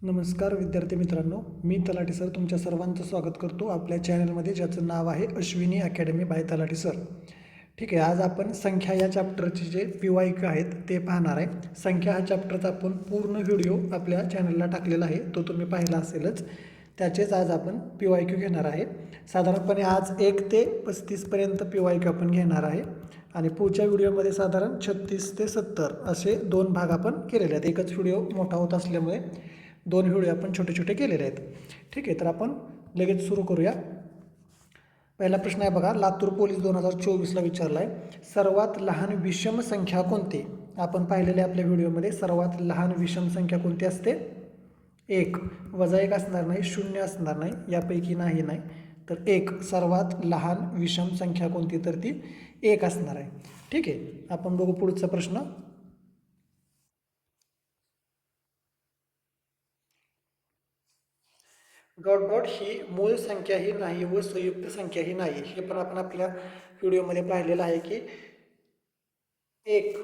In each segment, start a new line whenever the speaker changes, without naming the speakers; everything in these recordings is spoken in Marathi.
नमस्कार विद्यार्थी मित्रांनो, मी तलाठी सर तुमच्या सर्वांचं स्वागत करतो आपल्या चॅनलमध्ये, ज्याचं नाव आहे अश्विनी अकॅडमी बाय तलाठी सर. ठीक आहे, आज आपण संख्या या चॅप्टरचे जे PYQ आहेत ते पाहणार आहे. संख्या हा चॅप्टरचा आपण पूर्ण व्हिडिओ आपल्या चॅनलला टाकलेला आहे, तो तुम्ही पाहिला असेलच. त्याचेच आज आपण PYQ घेणार आहे. साधारणपणे आज 1 ते 35पर्यंत PYQ आपण घेणार आहे आणि पुढच्या व्हिडिओमध्ये साधारण 36 ते 70 असे 2 भाग आपण केलेले आहेत. एकच व्हिडिओ मोठा होत असल्यामुळे 2 व्हिडिओ आपण छोटे छोटे केलेले आहेत. ठीक आहे, तर आपण लगेच सुरू करूया. पहिला प्रश्न आहे बघा, लातूर पोलीस 2024ला विचारला आहे, सर्वात लहान विषम संख्या कोणती? आपण पाहिलेल्या आपल्या व्हिडिओमध्ये सर्वात लहान विषम संख्या कोणती असते? 1. -1 असणार नाही, 0 असणार नाही, यापैकी नाही. तर 1 सर्वात लहान विषम संख्या कोणती? तर ती 1 असणार आहे. ठीक आहे, आपण बघू पुढचा प्रश्न. डॉट डॉट ही मूळ संख्याही नाही व संयुक्त संख्याही नाही. हे पण आपण आपल्या व्हिडिओमध्ये पाहिलेलं आहे की 1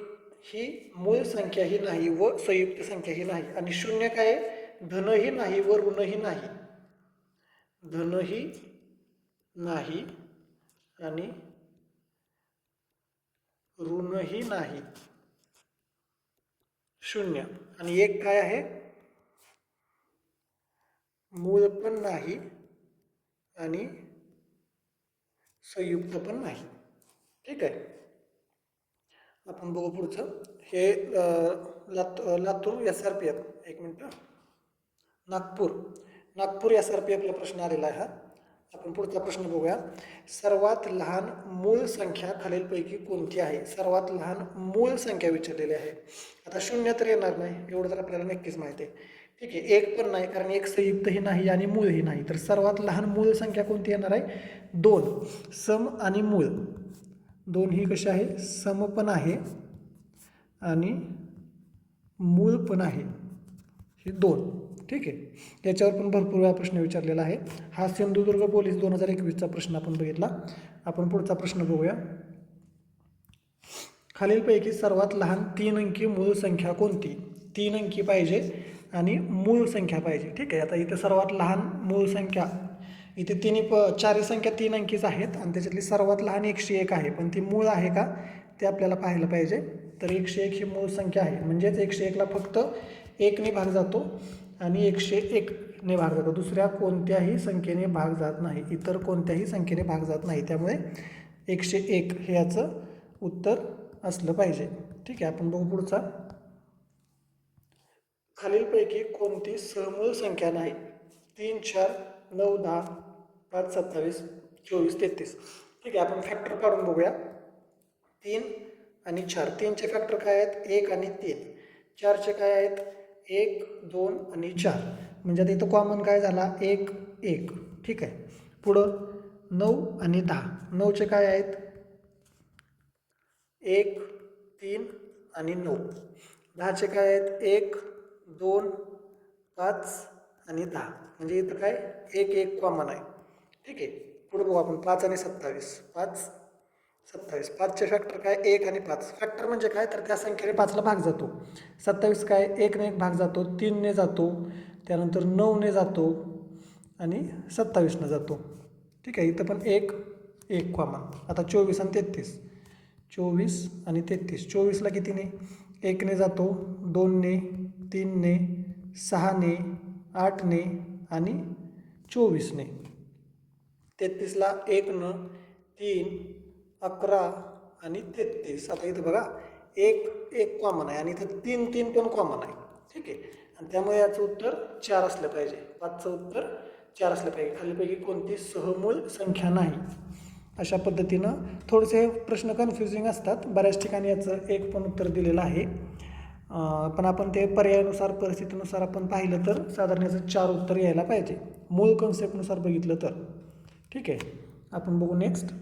ही मूळ संख्याही नाही व संयुक्त संख्याही नाही. आणि 0 काय आहे? धनही नाही व ऋणही नाही. धनही नाही आणि ऋणही नाही. 0. आणि 1 काय आहे? मूळ पण नाही आणि संयुक्त पण नाही. ठीक आहे, आपण बघू पुढचं. हे लातूर SRPF, एक मिनिट, नागपूर SRPFला प्रश्न आलेला आहे हा. आपण पुढचा प्रश्न बघूया. सर्वात लहान मूळ संख्या खालीलपैकी कोणती आहे? सर्वात लहान मूळ संख्या विचारलेली आहे. आता 0 तर येणार नाही, एवढं तर आपल्याला नक्कीच माहिती आहे. ठीक आहे, 1 पण नाही, कारण 1 संयुक्तही नाही आणि मूळही नाही. तर सर्वात लहान मूळ संख्या कोणती येणार आहे? 2. सम आणि मूळ. 2 ही कशी आहे? सम पण आहे आणि मूळ पण आहे. हे 2. ठीक आहे, याच्यावर पण भरपूर वेळा प्रश्न विचारलेला आहे. हा सिंधुदुर्ग पोलीस 2021चा प्रश्न आपण बघितला. आपण पुढचा प्रश्न बघूया. खालीलपैकी सर्वात लहान 3 अंकी मूळ संख्या कोणती? 3 अंकी पाहिजे आणि मूळ संख्या पाहिजे. ठीक आहे, आता इथे सर्वात लहान मूळ संख्या, इथे चारही संख्या 3 अंकीच आहेत आणि त्याच्यातली सर्वात लहान 101 आहे, पण ती मूळ आहे का ते आपल्याला पाहायला पाहिजे. तर 101 ही मूळ संख्या आहे, म्हणजेच 101ला फक्त 1 ने भाग जातो आणि 101 ने भाग जातो. दुसऱ्या कोणत्याही संख्येने भाग जात नाही, इतर कोणत्याही संख्येने भाग जात नाही. त्यामुळे 101 हे याचं उत्तर असलं पाहिजे. ठीक आहे, आपण बघू पुढचा. खालीलपैकी कोणती सहमूळ संख्या नाही? 3, 4, 9, 10, 5, 27, 24, 33. ठीक आहे, आपण फॅक्टर काढून बघूया. 3 आणि 4. 3चे फॅक्टर काय आहेत? 1 आणि 3. 4चे काय आहेत? 1, 2 आणि 4. म्हणजे आता इथं कॉमन काय झाला? 1, 1. ठीक आहे, पुढं 9 आणि 10. 9चे काय आहेत? 1, 3 आणि 9. 10चे काय आहेत? 1, 2, 5 आणि 10. म्हणजे इथं काय? 1, 1 कॉमन आहे. ठीक आहे, पुढे बघू आपण 5 आणि 27. 5, 27. 5चे फॅक्टर काय? 1 आणि 5. फॅक्टर म्हणजे काय? तर त्या संख्येने 5ला भाग जातो. 27 काय? 1 ने 1 भाग जातो, 3 ने जातो, त्यानंतर 9 ने जातो आणि 27 ने जातो. ठीक आहे, इथं पण 1, 1 कॉमन. आता 24 आणि 33. 24 आणि 33. 24ला कितीने? 1 ने जातो, 2 ने, 3 ने, 6 ने, 8 ने आणि 24 ने. 33ला 1 न, 3, 11 आणि 33. आता इथं बघा 1, 1 कॉमन आहे आणि इथं 3, 3 पण कॉमन आहे. ठीक आहे, आणि त्यामुळे याचं उत्तर 4 असलं पाहिजे. 5चं उत्तर 4 असलं पाहिजे. खालीपैकी कोणती सहमूळ संख्या नाही? अशा पद्धतीनं थोडेसे प्रश्न कन्फ्युजिंग असतात. बऱ्याच ठिकाणी याचं 1 पण उत्तर दिलेलं आहे, पण आपण ते पर्यायानुसार, परिस्थितीनुसार आपण पाहिलं तर साधारण याचं 4 उत्तर यायला पाहिजे, मूळ कन्सेप्टनुसार बघितलं तर. ठीक आहे, आपण बघू नेक्स्ट.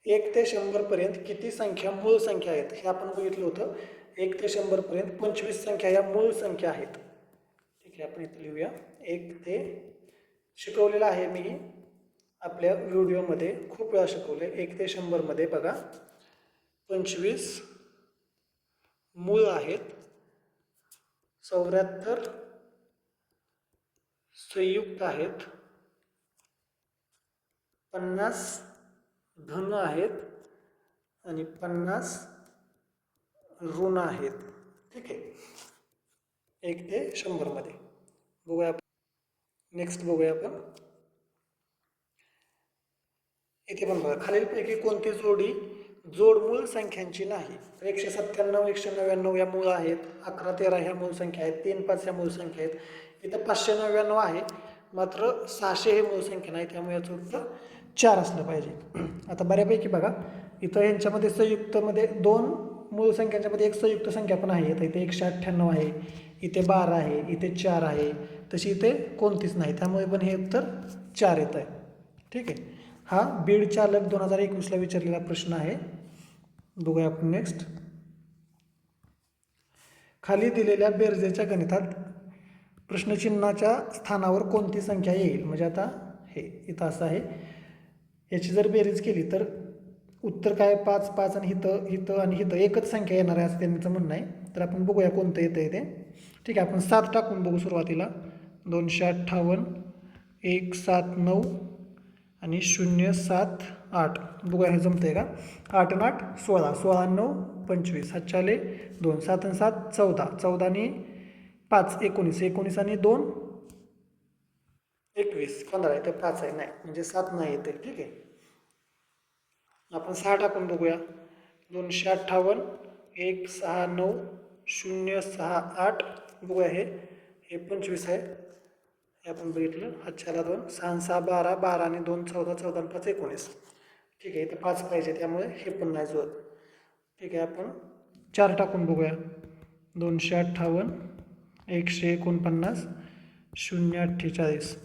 1 ते 100 पर्यंत किती संख्या मूळ संख्या आहेत? हे आपण बघितलं होतं. 1 ते 100 पर्यंत 25 संख्या या मूळ संख्या आहेत. ठीक आहे, आपण इथं लिहूया. 1 ते, शिकवलेलं आहे मी आपल्या व्हिडिओमध्ये, खूप वेळा शिकवले. 1 ते 100 मध्ये बघा 25 मूळ आहेत, 74 संयुक्त आहेत, 50 धन आहेत आणि 50 ऋण आहेत. ठीक आहे, 1 ते 100 मध्ये. बघूया नेक्स्ट बघूया आपण. इथे पण बघा, खालीलपैकी कोणती जोडी जोडमूळ संख्यांची नाही. 197, 199 या मूळ आहेत, 11, 13 ह्या मूळ संख्या आहेत, 3, 5 ह्या मूळ संख्या आहेत. इथं 599 आहे, मात्र 600 हे मूळ संख्या नाही, त्यामुळे याचं उत्तर 4 असलं पाहिजे. आता बऱ्यापैकी बघा, इथं यांच्यामध्ये संयुक्तमध्ये 2 मूळ संख्यांच्यामध्ये एक संयुक्त संख्या पण आहे. इथे 198 आहे, इथे 12 आहे, इथे 4 आहे, तशी इथे कोणतीच नाही, त्यामुळे पण हे उत्तर 4 येत आहे. ठीक आहे, हा बीड चालक 2021ला विचारलेला प्रश्न आहे. बघूया आपण नेक्स्ट. खाली दिलेल्या बेरजेच्या गणितात प्रश्नचिन्हाच्या स्थानावर कोणती संख्या येईल. म्हणजे आता हे इथं असं आहे, याची जर बेरीज केली तर उत्तर काय 5, 5 आणि इथं इथं आणि इथं एकच संख्या येणार आहे असं त्यांचं म्हणणं आहे. तर आपण बघूया कोणतं येतं आहे ते. ठीक आहे, आपण 7 टाकून बघू सुरुवातीला. 258, 179 आणि 078. बघूया हे जमतंय का. 8 आणि 8 16, 16 आणि 9 25, हातचे आले 2, 7 आणि 7 14, 14 आणि 5 19, 19 आणि 2 21, 15. इथे 5 आहे, नाही म्हणजे 7 नाही येते. ठीक आहे, आपण 6 टाकून बघूया. 258, 169, 068. बघूया हे 25 आहे, हे आपण बघितलं. हातच्याला 2, 6 6 12, 12 आणि 2 14, 14 आणि 5 19. ठीक आहे, इथं 5 पाहिजे, त्यामुळे हे पण नाही जुळत. ठीक आहे, आपण 4 टाकून बघूया. 258, 149, 048.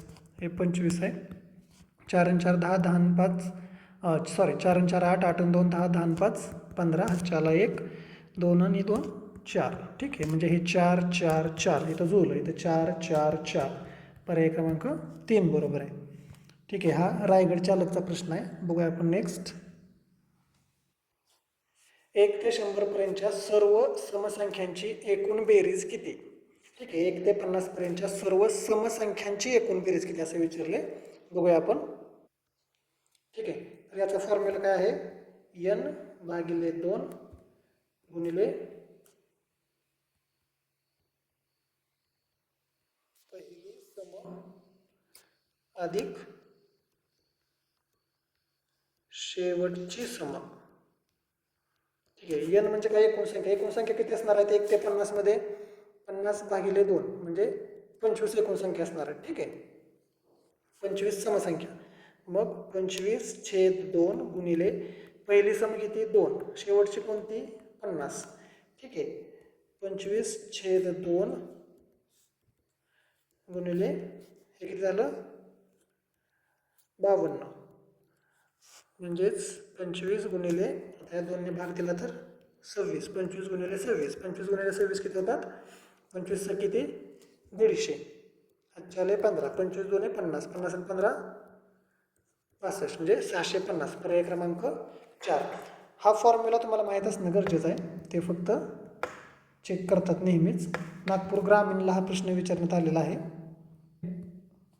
हे 25 आहे. 4 आणि 4 10, 10 आणि 5 4 आणि 4 8, 8 आणि 2 10, 10 आणि 5 15, हातच्याला 1, 2 आणि 2 4. ठीक आहे, म्हणजे हे 4 4 4 इथं जुळलं. इथं 4 4 4, पर्याय क्रमांक 3 बरोबर आहे. ठीक आहे, हा रायगड चालकचा प्रश्न आहे. बघूया आपण नेक्स्ट. 1 ते 100 पर्यंतच्या सर्व समसंख्यांची एकूण बेरीज किती. ठीक आहे, 1 ते 50 पर्यंतच्या सर्व समसंख्यांची एकूण बेरीज किती असे विचारले. बघूया आपण. ठीक आहे, तर याचा फॉर्म्युला काय आहे. n भागिले 2 गुणिले पहिली सम अधिक शेवटची सम. ठीक आहे, n म्हणजे काय, एकूण संख्या. एकूण संख्या किती असणार आहे. 1 ते 50 मध्ये 50 भागिले 2 म्हणजे 25 एकूण संख्या असणार आहे. ठीक आहे, 25 समसंख्या. मग 25/2 गुणिले पहिली सम किती 2, शेवटची कोणती 50. ठीक आहे, 25/2 गुणिले हे किती झालं 52. म्हणजेच 25 गुणिले या 2 ने भाग दिला तर 26. 25 गुणिले 26, 25 गुणिले 26 किती होतात. 25 किती 150, हातच्याले 15, 25 2 50, 50 आणि 15 65, म्हणजे 650. पर्याय क्रमांक 4. हा फॉर्म्युला तुम्हाला माहीत असणं गरजेचं आहे, ते फक्त चेक करतात नेहमीच. नागपूर ग्रामीणला हा प्रश्न विचारण्यात आलेला आहे.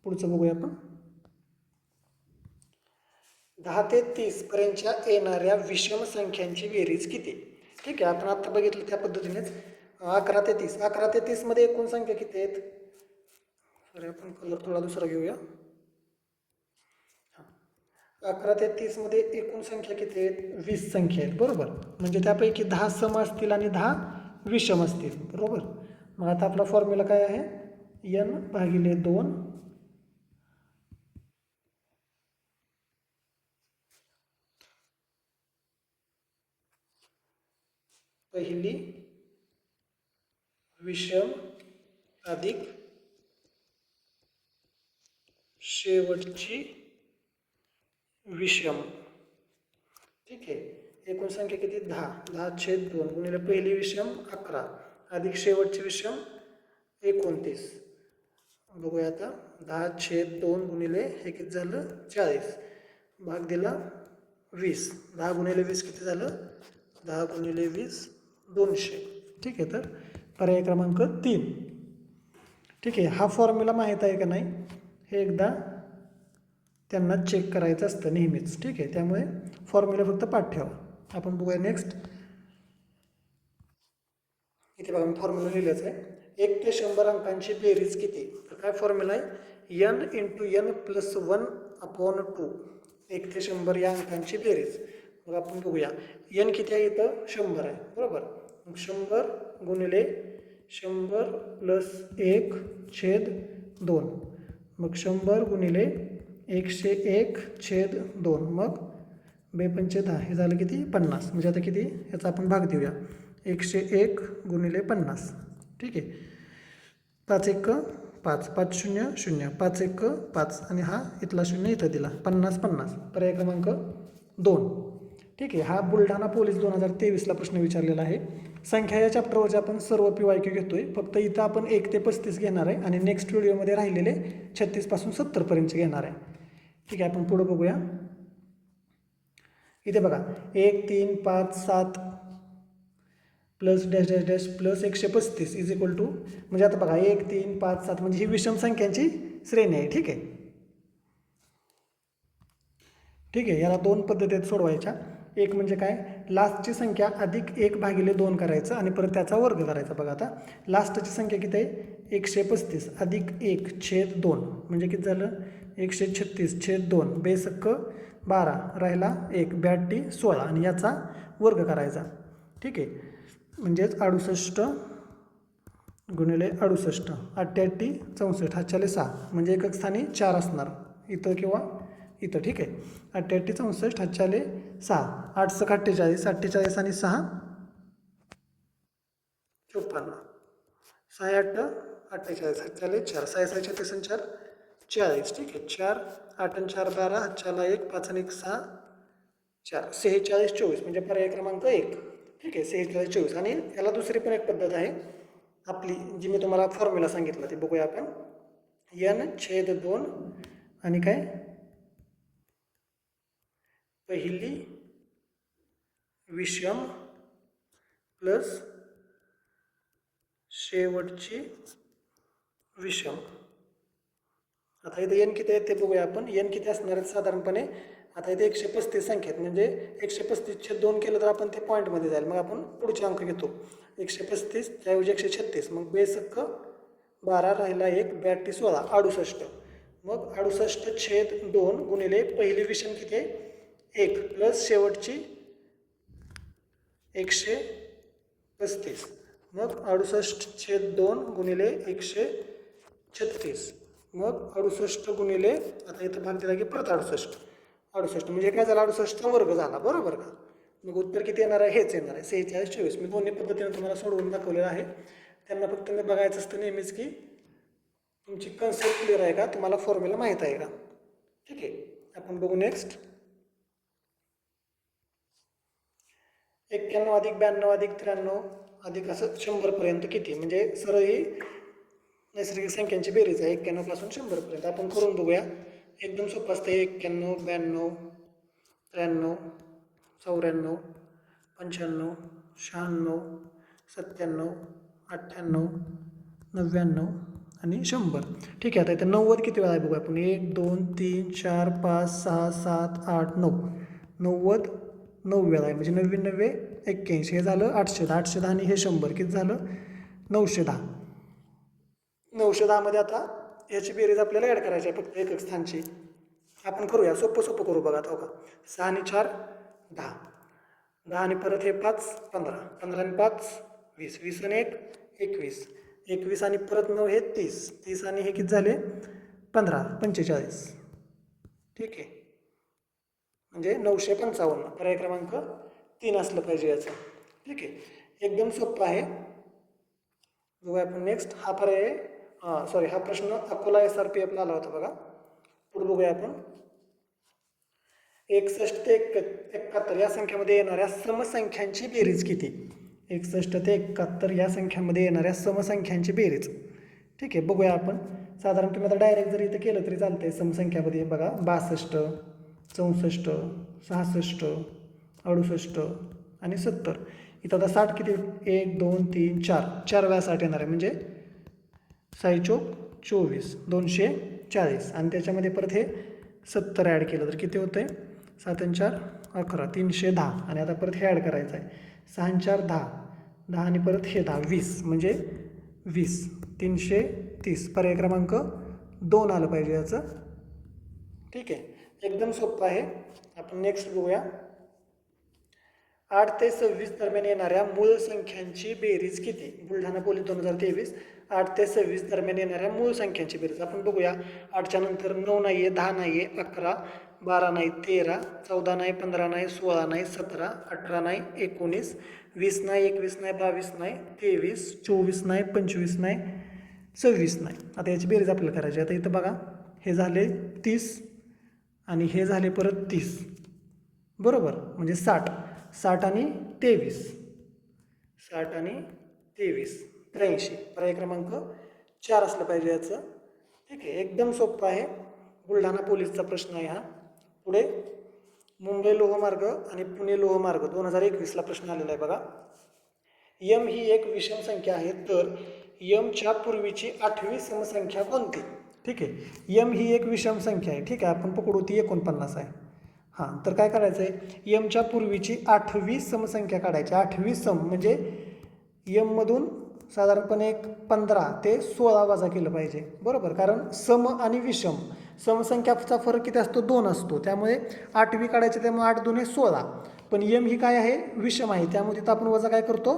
पुढचं बघूया आपण. 10 ते 30 पर्यंतच्या येणाऱ्या विषम संख्यांची बेरीज किती. ठीक आहे, आपण आता बघितलं त्या पद्धतीनेच 11 ते 30. 11 ते 30 मध्ये एकूण संख्या किती आहेत. सॉरी, आपण कलर थोडा दुसरा घेऊया. 11 ते 30 मध्ये एकूण संख्या किती आहेत 20 संख्या आहेत. बरोबर, म्हणजे त्यापैकी 10 सम असतील आणि 10 विषम असतील. बरोबर, मग आता आपला फॉर्म्युला काय आहे. n भागिले 2 पहिली विषम अधिक शेवटची विषम. ठीक आहे, एकूण संख्या किती 10, 10/2 गुणिले पहिली विषम 11 अधिक शेवटची विषम 29. बघूया आता. 10/2 गुणिले हे किती झालं 40, भाग दिला 20. 10 गुणिले 20 किती झालं 10 गुणिले 20 200. ठीक आहे, तर पर्याय क्रमांक 3 ठीक आहे. हा फॉर्म्युला माहीत आहे का नाही हे एकदा त्यांना चेक करायचं असतं नेहमीच. ठीक आहे, त्यामुळे फॉर्म्युला फक्त पाठ ठेवा. आपण बघूया नेक्स्ट. इथे बघा मी फॉर्म्युला लिहिलेच आहे. 1 ते 100 अंकांची बेरीज किती? तर काय फॉर्म्युला आहे? n into n plus 1/2. 1 ते 100 या अंकांची बेरीज. मग आपण बघूया n किती आहे? इथं 100 आहे, बरोबर. मग 100 गुणिले 100 प्लस 1/2. मग 100 गुणिले 101/2. मग 2×5 हे झालं किती? 50. म्हणजे आता किती ह्याचा आपण भाग देऊया. 101 गुणिले 50. ठीक आहे. 5×1 5, 5×0 0, 5×1 5 आणि हा इथला 0 इथं दिला. 50 50. पर्याय क्रमांक 2. ठीक आहे. हा बुलढाणा पोलीस 2023ला प्रश्न विचारलेला आहे. संख्या या चॅप्टरवरचे आपण सर्व PYQ घेतोय. फक्त इथं आपण 1 ते 35 घेणार आहे आणि नेक्स्ट व्हिडिओमध्ये राहिलेले 36 पासून 70 पर्यंतचे घेणार आहे. ठीक आहे, आपण पुढे बघूया. इथे बघा 1 3 5 7 plus dash dash dash plus 135 is equal to, म्हणजे आता बघा 1 3 5 7 म्हणजे ही विषम संख्यांची श्रेणी आहे. ठीक आहे. ठीक आहे, याला 2 पद्धतीत सोडवायच्या. एक म्हणजे काय, लास्टची संख्या अधिक 1/2 करायचं आणि परत त्याचा वर्ग करायचा. बघा आता लास्टची संख्या किती आहे? 135 अधिक 1/2 म्हणजे किती झालं? 136/2. बेसक्क 12 राहिला 1, 82 16 आणि याचा वर्ग करायचा. ठीक आहे, म्हणजेच 68 गुणिले 68 88 64 हातच्याले 6 म्हणजे एकक स्थानी 4 असणार इथं किंवा इथं. ठीक आहे, 88 64 हातच्याले 6, 8 6 48 48 आणि 6 54, 6 8 48 हातच्याले 4, 6 6 36 आणि 4 40. ठीक आहे, 4 8 आणि 4 12 हातच्याला 1, 5 आणि 1 6 4, 46 24 म्हणजे पर्याय क्रमांक 1. ठीक आहे, 46 24. आणि याला दुसरी पण एक पद्धत आहे आपली, जी मी तुम्हाला फॉर्म्युला सांगितलं ते बघूया आपण. n/2 आणि काय, पहिली विषम प्लस शेवटची विषम. आता इथे n किती आहे ते बघूया आपण. n किती असणार आहेत साधारणपणे? आता इथे 135 संख्या आहेत, म्हणजे 135/2 केलं तर आपण ते पॉईंटमध्ये जाईल. मग आपण पुढचे अंक घेतो. 135 त्याऐवजी 136. मग बेसक्क 12 राहिला 1, 82 16 68. मग 68/2 गुणिले पहिली विषम किती आहे? 1 प्लस शेवटची 135. मग 68/2 गुणिले 136. मग 68 गुणिले, आता इथं भाग दिला की परत 68 म्हणजे काय झालं? 68चा वर्ग झाला, बरोबर का? मग उत्तर किती येणार आहे? हेच येणार आहे, 46 24. मी दोन्ही पद्धतीने तुम्हाला सोडवून दाखवलेलं आहे. त्यांना फक्त मी बघायचं असतं नेहमीच की तुमची कन्सेप्ट क्लिअर आहे का, तुम्हाला फॉर्म्युला माहीत आहे का. ठीक आहे, आपण बघू नेक्स्ट. 91 अधिक 92 अधिक 93 अधिक असं 100 पर्यंत किती? म्हणजे सरळ ही नैसर्गिक संख्यांची बेरीज आहे 91 पासून 100 पर्यंत. आपण करून बघूया. एकदम सोपं असतं. 91 92 93 94 95 96 97 98 99 आणि 100. ठीक आहे, आता इथं 90 किती वेळा आहे बघू आपण. 1 2 3 4 5 6 7 8 9. 90 9 वेळा आहे, म्हणजे 90 90 81. हे झालं 810. 810 आणि हे 100 किती झालं? 910. 910 मध्ये आता याची बेरीज आपल्याला ॲड करायची आहे फक्त एकक स्थानची. आपण करूया, सोपं सोपं करू. बघा आता, 6 आणि 4 10, 10 आणि परत हे 5 15, 15 आणि 5 20, 20 आणि 1 21, 21 आणि परत 9 हे 30, 30 आणि हे किती झाले? 15 45. ठीक आहे, म्हणजे 955. पर्याय क्रमांक 3 असलं पाहिजे याचं. ठीक आहे, एकदम सोपं आहे. बघूया आपण नेक्स्ट. हा पर्याय हा प्रश्न अकोला SRPFला आला होता बघा. पुढे बघूया आपण. 61 ते 71 या संख्यामध्ये येणाऱ्या समसंख्यांची बेरीज किती? 61 ते 71 या संख्यामध्ये येणाऱ्या समसंख्यांची बेरीज. ठीक आहे, बघूया आपण. साधारण तुम्ही आता डायरेक्ट जरी इथं केलं तरी चालतंय. समसंख्यामध्ये बघा 62 64 66 68 आणि 70. इथं आता 60 किती? 1 2 3 4 4 वेळा 60 येणार आहे, म्हणजे साई चोक 24 240 आणि त्याच्यामध्ये परत हे 70 ॲड केलं तर किती होतं आहे 7 आणि 4 11 310 आणि आता परत हे ॲड करायचं आहे 6 आणि 4 10 10 आणि परत हे 10 20 म्हणजे 20 330 पर्याय क्रमांक 2 आलं पाहिजे याचं. ठीक आहे एकदम सोपं आहे. आपण नेक्स्ट बघूया. 8 ते 26 दरम्यान येणाऱ्या मूळ संख्यांची बेरीज किती. बुलढाणा पोलीस 2023. 8 ते 26 दरम्यान येणाऱ्या मूळ संख्यांची बेरीज आपण बघूया. 8च्या नंतर 9 नाही आहे, 10 नाही आहे, 11, 12 नाही, 13, 14 नाही, 15 नाही, 16 नाही, 17, 18 नाही, 19, 20 नाही, 21 नाही, 22 नाही, 23, 24 नाही, 25 नाही, 26 नाही. आता याची बेरीज आपल्याला करायची. आता इथं बघा हे झाले 30 आणि हे झाले परत 30 बरोबर म्हणजे 60. 60 आणि 23 60 आणि 23 83 पर्याय क्रमांक 4 असलं पाहिजे याचं. ठीक आहे एकदम सोपं आहे. बुलढाणा पोलीसचा प्रश्न आहे हा. पुढे मुंबई लोहमार्ग आणि पुणे लोहमार्ग 2021ला प्रश्न आलेला आहे बघा. यम ही एक विषम संख्या आहे तर यमच्या पूर्वीची 8वी समसंख्या कोणती. ठीक आहे यम ही एक विषम संख्या आहे. ठीक आहे आपण पकडू ती 49 आहे. हां तर काय करायचं आहे यमच्या पूर्वीची 8वी समसंख्या काढायची. 8वी सम म्हणजे यममधून साधारणपणे 15 ते 16 वजा केलं पाहिजे बरोबर. कारण सम आणि विषम समसंख्याचा फरक किती असतो 2 असतो त्यामुळे 8वी काढायची त्यामुळे 8 2 16. पण यम ही काय आहे विषम आहे त्यामुळे तिथं आपण वजा काय करतो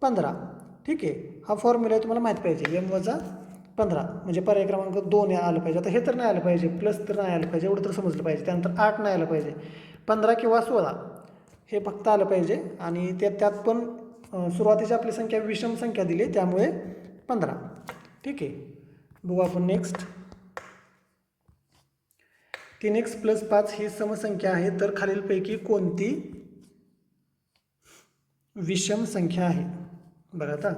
15. ठीक आहे हा फॉर्म्युला तुम्हाला माहीत पाहिजे. यम वजा 15 म्हणजे पर्याय क्रमांक 2 आलं पाहिजे. आता हे तर नाही आलं पाहिजे प्लस तर नाही आलं पाहिजे एवढं तर समजलं पाहिजे. त्यानंतर 8 नाही आलं पाहिजे 15 किंवा 16 हे फक्त आलं पाहिजे आणि त्यात पण सुरुवातीची आपली संख्या विषम संख्या दिली त्यामुळे 15. ठीक आहे बघू आपण नेक्स्ट. 3x + 5 ही समसंख्या आहे तर खालीलपैकी कोणती विषम संख्या आहे. बघा आता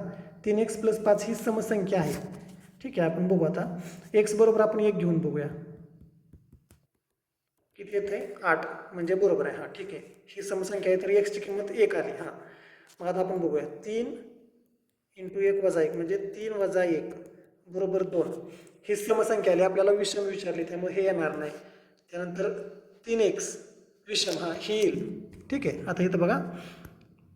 3x + 5 ही समसंख्या आहे. ठीक आहे आपण बघू आता x बरोबर आपण 1 घेऊन बघूया किती येते 8 म्हणजे बरोबर आहे. हां ठीक आहे ही समसंख्या आहे तर x ची किंमत 1 आली. हां मग आता आपण बघूया 3 × 1 + 1 म्हणजे 3 - 1 बरोबर 2 ही समसंख्या आली. आपल्याला विषम विचारली त्यामुळे हे येणार नाही. त्यानंतर 3x विषम हा ही येईल. ठीक आहे आता इथं बघा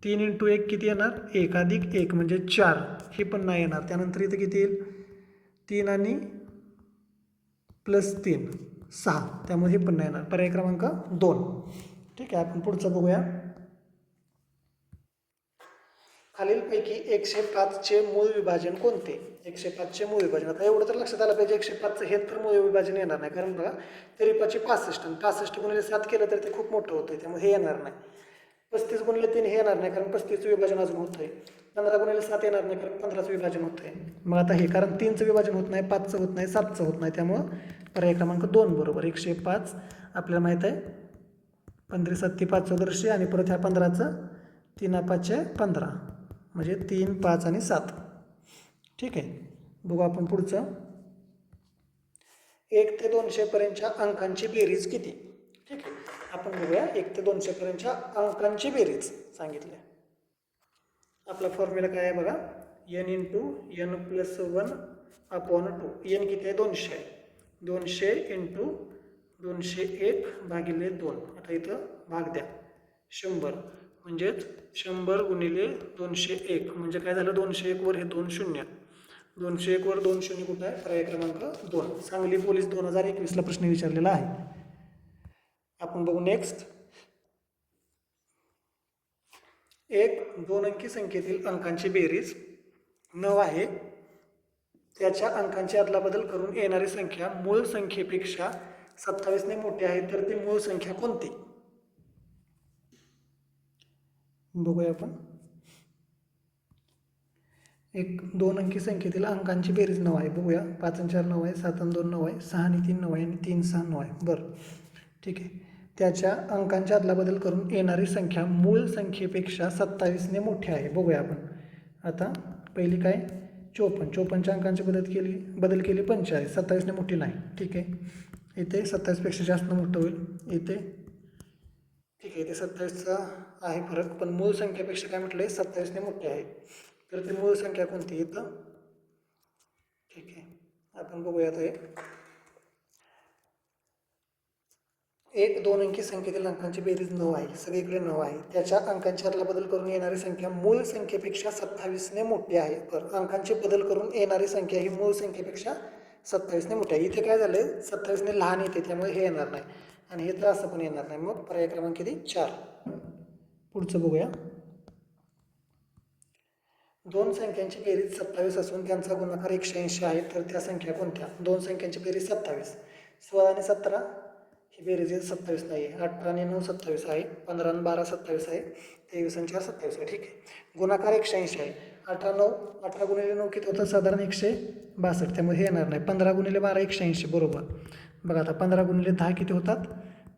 3 × 1 किती येणार 1 + 1 म्हणजे 4 हे पण नाही येणार. त्यानंतर इथं किती येईल 3 आणि +3 6 त्यामुळे हे पण नाही येणार. पर्याय क्रमांक 2. ठीक आहे आपण पुढचं बघूया. खालीलपैकी 105चे मूळ विभाजन कोणते. 105चे मूळ विभाजन आता एवढं तर लक्षात आलं पाहिजे 105चं हे तर मूळ विभाजन येणार नाही. कारण बघा तरी 5 65 आणि 65 × 7 केलं तर ते खूप मोठं होतं त्यामुळे हे येणार नाही. 35 × 3 हे येणार नाही कारण 35चं विभाजन अजून होतं आहे. 15 × 7 येणार नाही कारण 15चं विभाजन होतं आहे. मग आता हे कारण 3चं विभाजन होत नाही 5चं होत नाही 7चं होत नाही त्यामुळं पर्याय क्रमांक 2 बरोबर. 105 आपल्याला माहीत आहे 15 7 5 आणि परत ह्या 15चं 3 5 15 म्हणजे 3 5 आणि 7. ठीक आहे बघू आपण पुढचं. 1 ते 200 पर्यंतच्या अंकांची बेरीज किती. ठीक आहे आपण बघूया 1 ते 200 पर्यंतच्या अंकांची बेरीज सांगितली. आपला फॉर्म्युला काय आहे बघा n × n + 1/2. n किती आहे 200 आहे. 200 × 201 / 2. आता इथं भाग द्या 100 म्हणजेच 100 × 201 म्हणजे काय झालं 201 वर हे 2 शून्य 201 वर 2 शून्य कुठं आहे पर्याय क्रमांक 2. सांगली पोलीस 2021ला प्रश्न विचारलेला आहे. आपण बघू नेक्स्ट. एक 2 अंकी संख्येतील अंकांची बेरीज 9 आहे. त्याच्या अंकांची अदलाबदल करून येणारी संख्या मूळ संख्येपेक्षा 27 ने मोठी आहे तर ती मूळ संख्या कोणती. बघूया आपण. एक 2 अंकी संख्येतील अंकांची बेरीज 9 आहे. बघूया 5 आणि 4 9 आहे 7 आणि 2 9 आहे 6 आणि 3 9 आहे आणि 3 6 9 आहे. बरं ठीक आहे त्याच्या अंकांच्या अदलाबदल करून येणारी संख्या मूळ संख्येपेक्षा 27 ने मोठी आहे. बघूया आपण. आता पहिली काय 54 54च्या अंकांची बदल केली 45 27 ने मोठी नाही. ठीक आहे इथे 27 पेक्षा जास्त मोठं होईल इथे. ठीक आहे इथे 27चा आहे फरक पण मूळ संख्येपेक्षा काय म्हटलं आहे 27 ने मोठी आहे तर ती मूळ संख्या कोणती इथं ठीक आहे, आपण बघूयात हे 1 2 अंकी संख्येतील अंकांची बेरीज 9 आहे, सगळीकडे 9 आहे. त्याच्या अंकांची अदला बदल करून येणारी संख्या मूळ संख्येपेक्षा 27ने मोठी आहे. तर अंकांचे बदल करून येणारी संख्या ही मूळ संख्येपेक्षा 27ने मोठी आहे. इथे काय झालंय, 27ने लहान येते, त्यामुळे हे येणार नाही आणि हे तर असं पण येणार नाही. मग पर्याय क्रमांक किती? 4. पुढचं बघूया. दोन संख्यांची बेरीज 27 असून त्यांचा गुणाकार 180 आहे, तर त्या संख्या कोणत्या? दोन संख्यांची बेरीज 27, 16 आणि 17 ही बेरीज 27 नाही आहे. 18 आणि 9 27 आहे, 15 आणि 12 27 आहे, 23 आणि 4 27 आहे. ठीक आहे, गुणाकार 180 आहे. 18 गुणिले 9 किती होतं? साधारण 162, त्यामुळे हे येणार नाही. 15 गुणिले 12 180 बरोबर. बघा आता 15 गुणिले 10 किती होतात?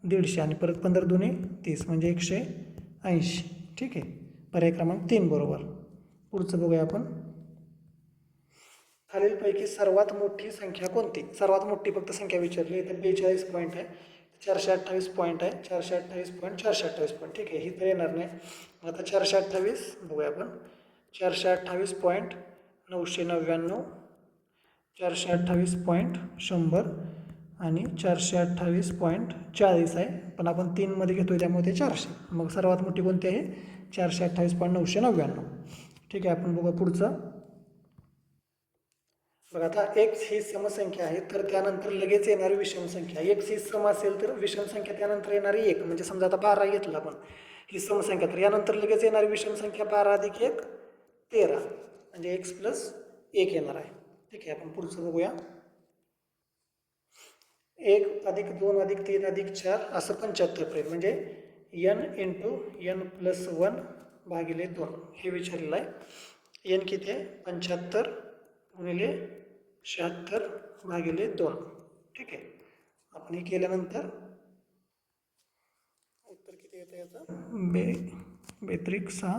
150 आणि परत 15 दुणे 30 म्हणजे 180. ठीक आहे, पर्याय क्रमांक 3 बरोबर. पुढचं बघूया आपण. खालीलपैकी सर्वात मोठी संख्या कोणती? सर्वात मोठी फक्त संख्या विचारली. इथे 42 पॉईंट आहे, 428 पॉईंट आहे, 428 पॉईंट, 428 पॉईंट. ठीक आहे, ही तर येणार नाही. आता 428 बघूया आपण. 428 पॉईंट 999, 428 पॉईंट 100 आणि 428 पॉईंट 40 आहे, पण आपण 3मध्ये घेतोय त्यामुळे ते 400. मग सर्वात मोठी कोणती आहे? 428 पॉईंट 999. ठीक आहे, आपण बघूया पुढचं. बघा आता x ही समसंख्या आहे, तर त्यानंतर लगेच येणारी विषम संख्या. x ही सम असेल तर विषम संख्या त्यानंतर येणारी 1. म्हणजे समजा आता 12 घेतला आपण, ही समसंख्या, तर यानंतर लगेच येणारी विषम संख्या 12 अधिक 1 13, म्हणजे x प्लस 1 येणार आहे. ठीक आहे, आपण पुढचं बघूया. 1 अधिक 2 अधिक 3 अधिक 4 असं 75 पर्यंत, म्हणजे n इंटू n प्लस 1 भागिले 2 हे विचारलेलं आहे. n किती आहे? 75 गुणिले 76 भागिले 2. ठीक आहे, आपण हे केल्यानंतर उत्तर किती येतं याचं? 42 6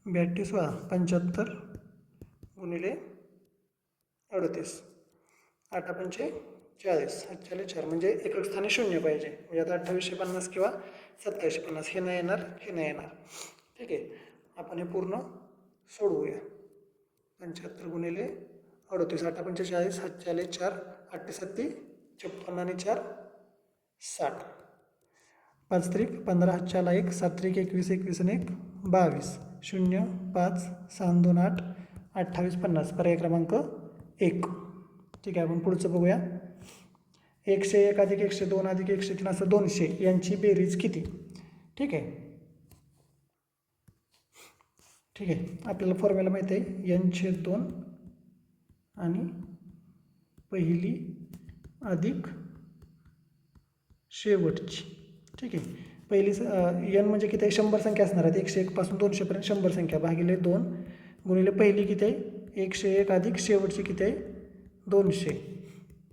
82 16 75 गुणिले 38 8 पंचे 40 4 म्हणजे एकक स्थानी 0 पाहिजे. म्हणजे आता 2850 किंवा 2750 हे नाही येणार, हे नाही येणार. ठीक आहे, आपण हे पूर्ण सोडवूया. 75 गुणिले 38 8 पंचे 40 7 4 8 7 56 आणि 4 60 5 त्रिक 15 7 1 7 त्रिक 21 21 आणि 1 22 0 5 6 2 8 28 50 पर्याय क्रमांक 1. ठीक आहे, आपण पुढचं बघूया. 101 अधिक 102 अधिक 103 असं 200 यांची बेरीज किती? ठीक आहे, ठीक आहे, आपल्याला फॉर्म्युला माहिती आहे, n/2 आणि पहिली अधिक शेवटची. ठीक आहे, पहिली n म्हणजे किती आहे? 100 संख्या असणार आहेत. 101 पासून 200 पर्यंत 100 संख्या भागिले 2 गुणिले पहिली किती आहे? 101 अधिक शेवटची किती आहे? 200.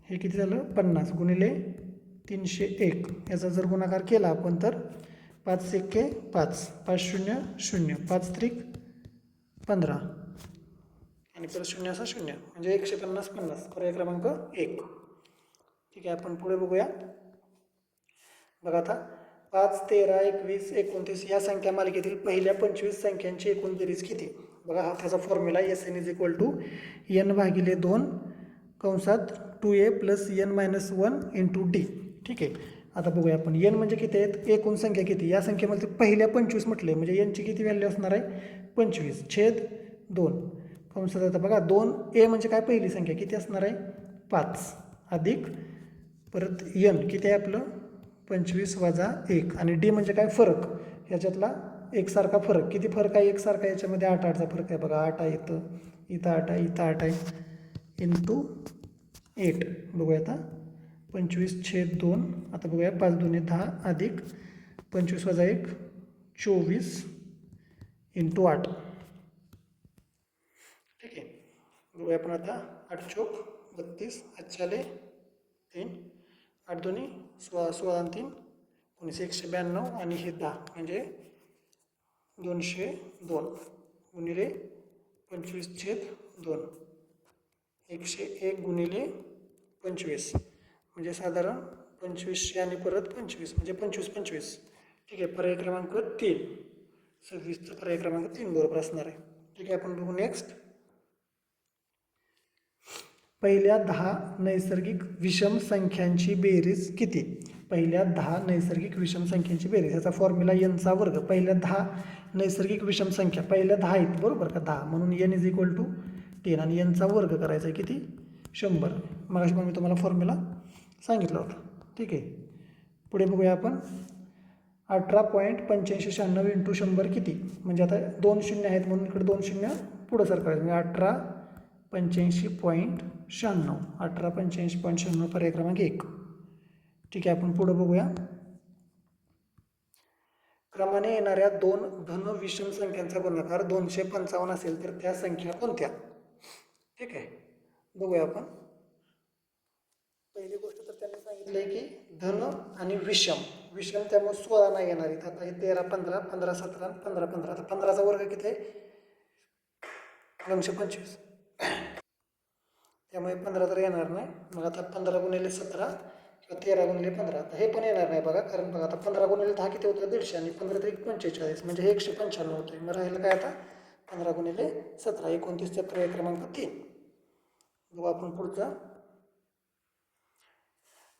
हे किती झालं? 50 गुणिले 301. याचा जर गुणाकार केला आपण तर 5 1 5 5 0 0 5 त्रिक 15 आणि परत 0 असा 0 म्हणजे 150 50 पर्याय क्रमांक 1. ठीक आहे, आपण पुढे बघूया. बघा आता 5 13 21 29 या संख्या मालिकेतील पहिल्या 25 संख्यांची एकूण बेरीज किती? बघा हा त्याचा फॉर्म्युला SN = n भागिले 2 कंसात 2a plus n minus 1 into d. ठीक आहे, आता बघूया आपण. n म्हणजे किती आहेत? एकूण संख्या किती? या संख्येमध्ये पहिल्या 25 म्हटले म्हणजे n ची किती व्हॅल्यू असणार आहे? 25 छेद 2 कंसात. आता बघा 2a म्हणजे काय? पहिली संख्या किती असणार आहे? 5 अधिक परत n किती आहे आपलं? 25 वजा 1 आणि d म्हणजे काय? फरक. ह्याच्यातला एकसारखा फरक. किती फरक आहे? एकसारखा. याच्यामध्ये 8 8चा फरक आहे. बघा 8 आहे, इथं 8 आहे, इथं 8 आहे, इंटू 8. बघूया आता 25 छेद 2. आता बघूया 5 2 10 अधिक 25 वजा 1 24 इंटू 8. ठीक आहे, बघूया आपण आता. 8 चोक 32 8 3 8 2 16 16 आणि 3 19 192 आणि हे 10 म्हणजे 202 गुणिले 25 छेद 2 101 गुणिले 25 म्हणजे साधारण 2500 आणि परत 25 म्हणजे 25 25. ठीक आहे, पर्याय क्रमांक 3 26चा पर्याय क्रमांक 3 बरोबर असणार आहे. ठीक आहे, आपण बघू नेक्स्ट. पहिल्या 10 नैसर्गिक विषम संख्यांची बेरीज किती? पहिल्या 10 नैसर्गिक विषम संख्यांची बेरीज, ह्याचा फॉर्म्युला एनचा वर्ग. पहिल्या 10 नैसर्गिक विषम संख्या, पहिल्या 10 आहेत बरोबर का, 10, म्हणून एन इज इक्वल टू 10 आणि एनचा वर्ग करायचा आहे किती? 100. मगाशी पण मी तुम्हाला फॉर्म्युला सांगितला होता. ठीक आहे, पुढे बघूया आपण. 18.8596 इंटू 100 किती? म्हणजे आता 2 शून्य आहेत म्हणून इकडे 2 शून्य पुढं सरकायचं, म्हणजे 1885.96, 1885.96 पर्याय क्रमांक 1. ठीक आहे, आपण पुढं बघूया. क्रमाने येणाऱ्या 2 धन विषम संख्यांचा गुणाकार 255 असेल तर त्या संख्या कोणत्या? ठीक आहे, बघूया आपण. पहिली गोष्ट तर त्यांनी सांगितलं आहे की धन आणि विषम, विषम त्यामुळे 16 नाही येणार इथं. आता हे 13, 15, 15, 17, 15, 15. आता 15चा वर्ग किती आहे? 225, त्यामुळे 15 तर येणार नाही. मग आता 15 गुणिले 17 किंवा 13 गुणिले 15, आता हे पण येणार नाही बघा, कारण बघा आता 15 गुणिले 10 किती होतं? 150 आणि 15 तरी 45, म्हणजे हे 195 होते. मग राहिलं काय आता? 15 गुणिले 17, 29 पर्याय क्रमांक 3. बघू आपण पुढचा.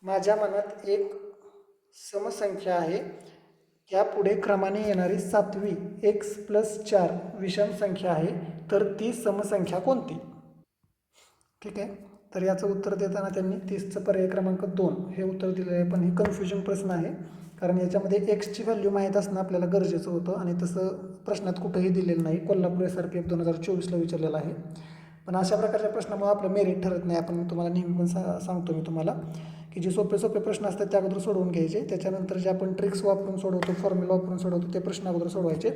माझ्या मनात एक समसंख्या आहे, त्यापुढे क्रमाने येणारी 7वी x+4 विषम संख्या आहे, तर ती समसंख्या कोणती? ठीक आहे, तर याचं उत्तर देताना त्यांनी 30चं पर्याय क्रमांक 2 हे उत्तर दिलं आहे. पण हे कन्फ्युजन प्रश्न आहे, कारण याच्यामध्ये एक्सची व्हॅल्यू माहीत असणं आपल्याला गरजेचं होतं आणि तसं प्रश्नात कुठंही दिलेलं नाही. कोल्हापूर SRPF 2024ला विचारलेलं आहे. पण अशा प्रकारच्या प्रश्नामुळे आपलं मेरिट ठरत नाही. आपण तुम्हाला नेहमी पण सांगतो मी तुम्हाला की जे सोपे सोपे प्रश्न असतात त्या अगोदर सोडवून घ्यायचे, त्याच्यानंतर जे आपण ट्रिक्स वापरून सोडवतो, फॉर्म्युला वापरून सोडवतो, ते प्रश्न अगोदर सोडवायचे.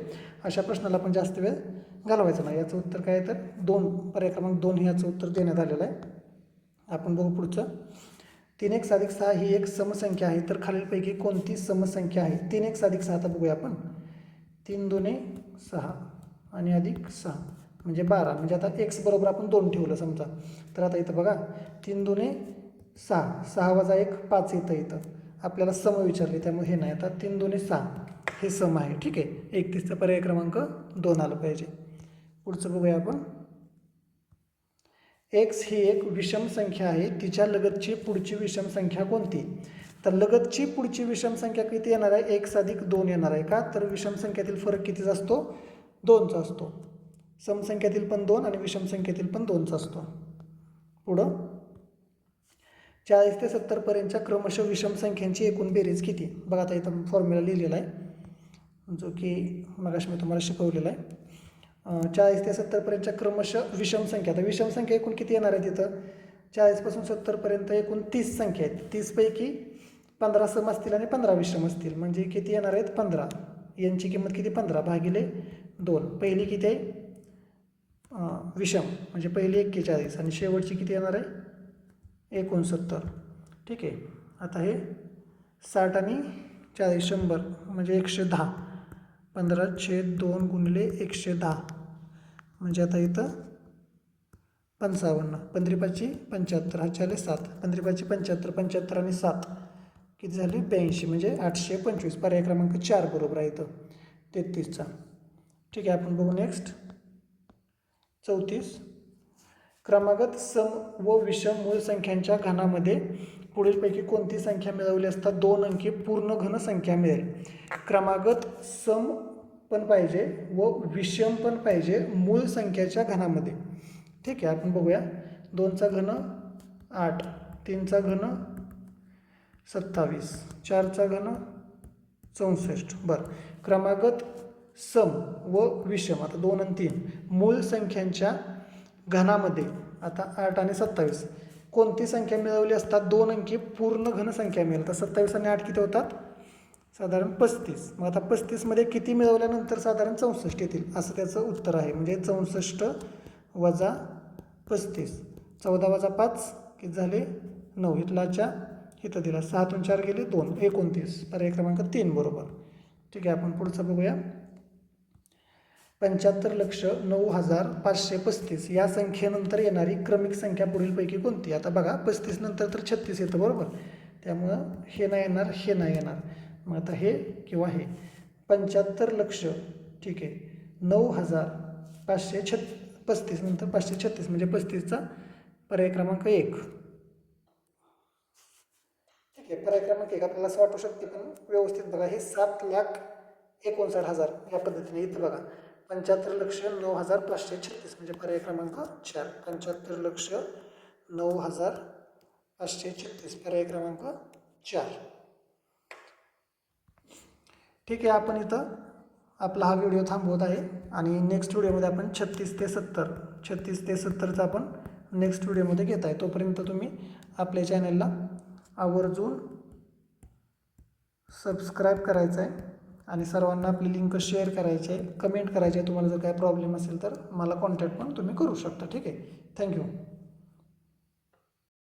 अशा प्रश्नाला पण जास्त वेळ घालवायचा नाही. याचं उत्तर काय आहे तर 2, पर्याय क्रमांक 2 हे याचं उत्तर देण्यात आलेलं आहे. आपण बघू पुढचं. 3x अधिक 6 ही एक समसंख्या आहे, तर खालीलपैकी कोणती समसंख्या आहे? 3x अधिक 6, आता बघूया आपण. 3 2 6 आणि अधिक 6 म्हणजे 12, म्हणजे आता x बरोबर आपण 2 ठेवलं समजा. तर आता इथं बघा 3 2 6, 6 वजा 1 5 इथं आपल्याला सम विचारले, त्यामुळे हे नाही. आता 3 2 6 हे सम आहे. ठीक आहे, 31चा पर्याय क्रमांक 2 आलं पाहिजे. पुढचं बघूया आपण. x ही एक विषम संख्या आहे, तिच्या लगतची पुढची विषम संख्या कोणती? तर लगतची पुढची विषम संख्या किती येणार आहे? x अधिक 2 येणार आहे. का? तर विषम संख्यातील फरक कितीचा असतो? 2चा असतो. समसंख्यातील पण 2 आणि विषम संख्येतील पण 2चा असतो. पुढं 40 ते 70 पर्यंतच्या क्रमशः विषम संख्यांची एकूण बेरीज किती? बघा आता इथं फॉर्म्युला लिहिलेला आहे, जो की मगाशी मी तुम्हाला शिकवलेला आहे. 40 ते 70 पर्यंतच्या क्रमशः विषम संख्या. आता विषम संख्या एकूण किती येणार आहे तिथं? 40 पासून 70 पर्यंत एकूण 30 संख्या आहेत. 30 पैकी 15 सम असतील आणि 15 विषम असतील, म्हणजे किती येणार आहेत? 15. यांची किंमत किती? 15 भागिले 2. पहिली किती आहे? विषम, म्हणजे पहिली 41 आणि शेवटची किती येणार आहे? 69. ठीक आहे, आता हे 60 आणि 40 100 म्हणजे 110. 15/2 गुणिले 110 म्हणजे आता इथं 55. 15×5 75, हा 7. 15×5 75, 75 आणि 7 किती झाले? 82, म्हणजे 825. पर्याय क्रमांक 4 बरोबर आहे इथं 33चा. ठीक आहे, आपण बघू नेक्स्ट. 34. क्रमागत सम व विषम मूळ संख्यांच्या घनामध्ये पुढीलपैकी कोणती संख्या मिळवली असता 2 अंकी पूर्ण घन संख्या मिळेल? क्रमागत सम पण पाहिजे व विषम पण पाहिजे मूळ संख्याच्या घनामध्ये. ठीक आहे, आपण बघूया. 2चा घन 8, 3चा घन 27, 4चा घन 64. बरं, क्रमागत सम व विषम, आता 2 आणि 3 मूळ संख्यांच्या घनामध्ये, आता 8 आणि 27 कोणती संख्या मिळवली असता 2 अंकी पूर्ण घन संख्या मिळेल? तर 27 आणि 8 किती होतात? साधारण 35. मग आता 35मध्ये किती मिळवल्यानंतर साधारण 64 येतील, असं त्याचं उत्तर आहे. म्हणजे 64 वजा 35, 14 वजा 5 किती झाले? 9. इथलाच्या इथं दिला, 6तून 4 गेले 2, 29. पर्याय क्रमांक 3 बरोबर. ठीक आहे, आपण पुढचं बघूया. 75,09,535 या संख्येनंतर येणारी क्रमिक संख्या पुढीलपैकी कोणती? आता बघा 35 नंतर तर 36 येतं बरोबर, त्यामुळं हे नाही येणार, हे नाही येणार. मग आता हे किंवा हे 75 लक्ष. ठीक आहे, 9,535 नंतर 536 म्हणजे 35चा पर्याय क्रमांक 1. ठीक आहे, पर्याय क्रमांक 1 आपल्याला असं वाटू शकते, पण व्यवस्थित बघा, हे 7,59,000 या पद्धतीने. इथं बघा 75,09,536 म्हणजे पर्याय क्रमांक 4. 75,09,536 पर्याय क्रमांक 4. ठीक आहे, आपण इथं आपला हा व्हिडिओ थांबवत आहे आणि नेक्स्ट व्हिडिओमध्ये आपण 36 ते 70चा आपण नेक्स्ट व्हिडिओमध्ये घेत आहे. तोपर्यंत तुम्ही आपल्या चॅनलला आवर्जून सबस्क्राईब करायचं आहे आणि सर्वांना आपली लिंक शेअर करायची आहे, कमेंट करायची आहे. तुम्हाला जर काय प्रॉब्लेम असेल तर मला कॉन्टॅक्ट पण तुम्ही करू शकता. ठीक आहे, थँक्यू.